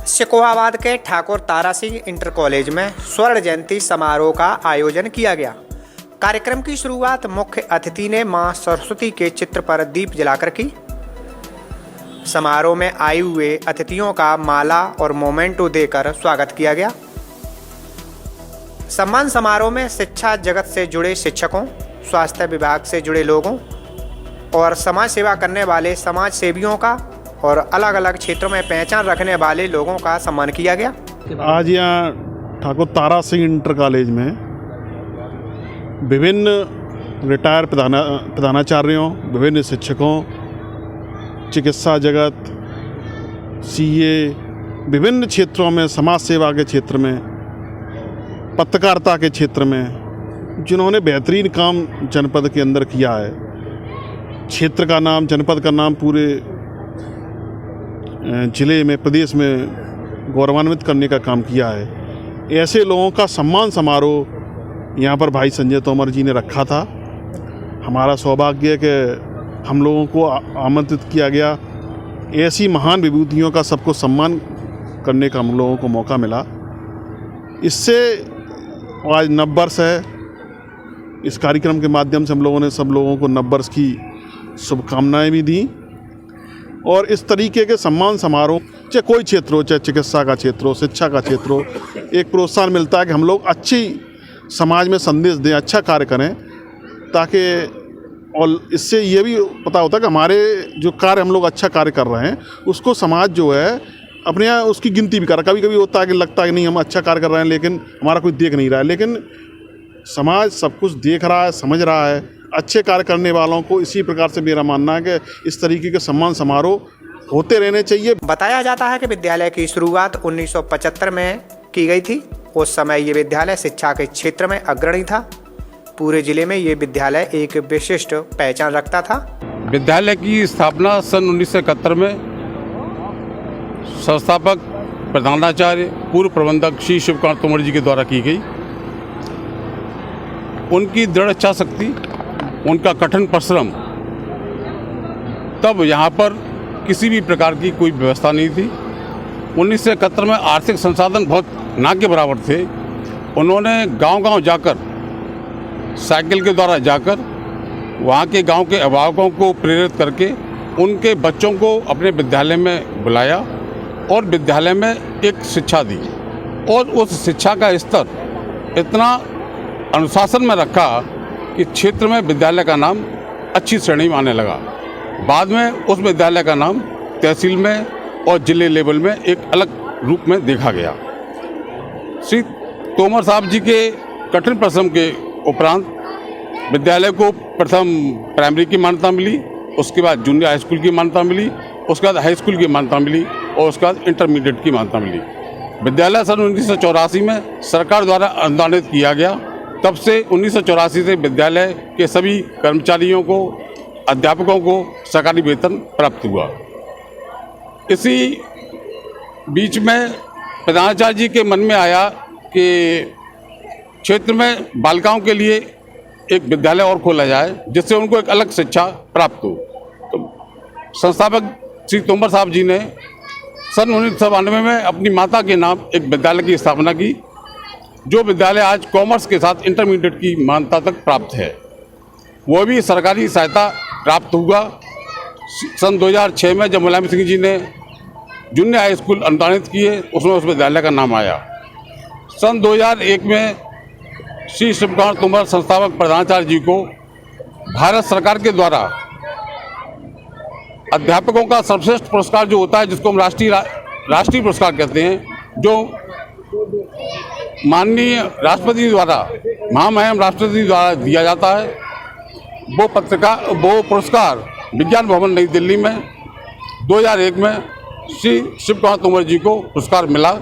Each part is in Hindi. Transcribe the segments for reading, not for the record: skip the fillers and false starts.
सिकोहाबाद के ठाकुर तारा सिंह इंटर कॉलेज में स्वर्ण जयंती समारोह का आयोजन किया गया। कार्यक्रम की शुरुआत मुख्य अतिथि ने मां सरस्वती के चित्र पर दीप जलाकर की। समारोह में आए हुए अतिथियों का माला और मोमेंटो देकर स्वागत किया गया। सम्मान समारोह में शिक्षा जगत से जुड़े शिक्षकों, स्वास्थ्य विभाग से जुड़े लोगों और समाज सेवा करने वाले समाज सेवियों का और अलग अलग क्षेत्रों में पहचान रखने वाले लोगों का सम्मान किया गया। आज यहाँ ठाकुर तारा सिंह इंटर कॉलेज में विभिन्न रिटायर प्रधानाचार्यों, विभिन्न शिक्षकों, चिकित्सा जगत, सीए, विभिन्न क्षेत्रों में, समाज सेवा के क्षेत्र में, पत्रकारिता के क्षेत्र में जिन्होंने बेहतरीन काम जनपद के अंदर किया है, क्षेत्र का नाम, जनपद का नाम पूरे जिले में, प्रदेश में गौरवान्वित करने का काम किया है, ऐसे लोगों का सम्मान समारोह यहाँ पर भाई संजय तोमर जी ने रखा था। हमारा सौभाग्य है कि हम लोगों को आमंत्रित किया गया। ऐसी महान विभूतियों का सबको सम्मान करने का हम लोगों को मौका मिला। इससे आज नववर्ष है। इस कार्यक्रम के माध्यम से हम लोगों ने सब लोगों को नववर्ष की शुभकामनाएं भी दी और इस तरीके के सम्मान समारोह, चाहे कोई क्षेत्र हो, चाहे चिकित्सा का क्षेत्र हो, शिक्षा का क्षेत्र हो, एक प्रोत्साहन मिलता है कि हम लोग अच्छी समाज में संदेश दें, अच्छा कार्य करें, ताकि और इससे ये भी पता होता है कि हमारे जो कार्य हम लोग अच्छा कार्य कर रहे हैं उसको समाज जो है अपने यहाँ उसकी गिनती भी कर रहा है। कभी कभी होता है कि लगता है कि नहीं हम अच्छा कार्य कर रहे हैं लेकिन हमारा कोई देख नहीं रहा है, लेकिन समाज सब कुछ देख रहा है, समझ रहा है। अच्छे कार्य करने वालों को इसी प्रकार से मेरा मानना है कि इस तरीके के सम्मान समारोह होते रहने चाहिए। बताया जाता है कि विद्यालय की शुरुआत 1975 में की गई थी। उस समय ये विद्यालय शिक्षा के क्षेत्र में अग्रणी था। पूरे जिले में ये विद्यालय एक विशिष्ट पहचान रखता था। विद्यालय की स्थापना सन 1971 में संस्थापक प्रधानाचार्य पूर्व प्रबंधक श्री शिवकांत तोमर जी के द्वारा की गई। उनकी दृढ़ इच्छा शक्ति, उनका कठिन परिश्रम, तब यहाँ पर किसी भी प्रकार की कोई व्यवस्था नहीं थी। 1971 में आर्थिक संसाधन बहुत ना के बराबर थे। उन्होंने गांव-गांव जाकर, साइकिल के द्वारा जाकर वहाँ के गांव के अभिभावकों को प्रेरित करके उनके बच्चों को अपने विद्यालय में बुलाया और विद्यालय में एक शिक्षा दी और उस शिक्षा का स्तर इतना अनुशासन में रखा कि क्षेत्र में विद्यालय का नाम अच्छी श्रेणी में आने लगा। बाद में उस विद्यालय का नाम तहसील में और जिले लेवल में एक अलग रूप में देखा गया। श्री तोमर साहब जी के कठिन परिश्रम के उपरांत विद्यालय को प्रथम प्राइमरी की मान्यता मिली, उसके बाद जूनियर हाई स्कूल की मान्यता मिली, उसके बाद हाई स्कूल की मान्यता मिली और उसके बाद इंटरमीडिएट की मान्यता मिली। विद्यालय सन 1984 में सरकार द्वारा अनुदानित किया गया। तब से 1984 से विद्यालय के सभी कर्मचारियों को, अध्यापकों को सरकारी वेतन प्राप्त हुआ। इसी बीच में प्रधानाचार्य जी के मन में आया कि क्षेत्र में बालिकाओं के लिए एक विद्यालय और खोला जाए जिससे उनको एक अलग शिक्षा प्राप्त हो। तो संस्थापक श्री तोमर साहब जी ने सन 1992 में अपनी माता के नाम एक विद्यालय की स्थापना की, जो विद्यालय आज कॉमर्स के साथ इंटरमीडिएट की मान्यता तक प्राप्त है। वो भी सरकारी सहायता प्राप्त हुआ। सन 2006 में जब मुलायम सिंह जी ने जूनियर हाई स्कूल अनुदानित किए, उसमें उस विद्यालय का नाम आया। सन 2001 में श्री शिवकांत तोमर संस्थापक प्रधानाचार्य जी को भारत सरकार के द्वारा अध्यापकों का सर्वश्रेष्ठ पुरस्कार जो होता है, जिसको हम राष्ट्रीय पुरस्कार कहते हैं, जो माननीय राष्ट्रपति द्वारा, महामहिम राष्ट्रपति द्वारा दिया जाता है, वो पुरस्कार विज्ञान भवन नई दिल्ली में 2001 में श्री शिवकांत तोमर जी को पुरस्कार मिला।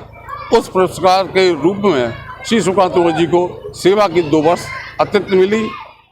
उस पुरस्कार के रूप में श्री शिवकांत तोमर जी को सेवा की 2 वर्ष अतिरिक्त मिली।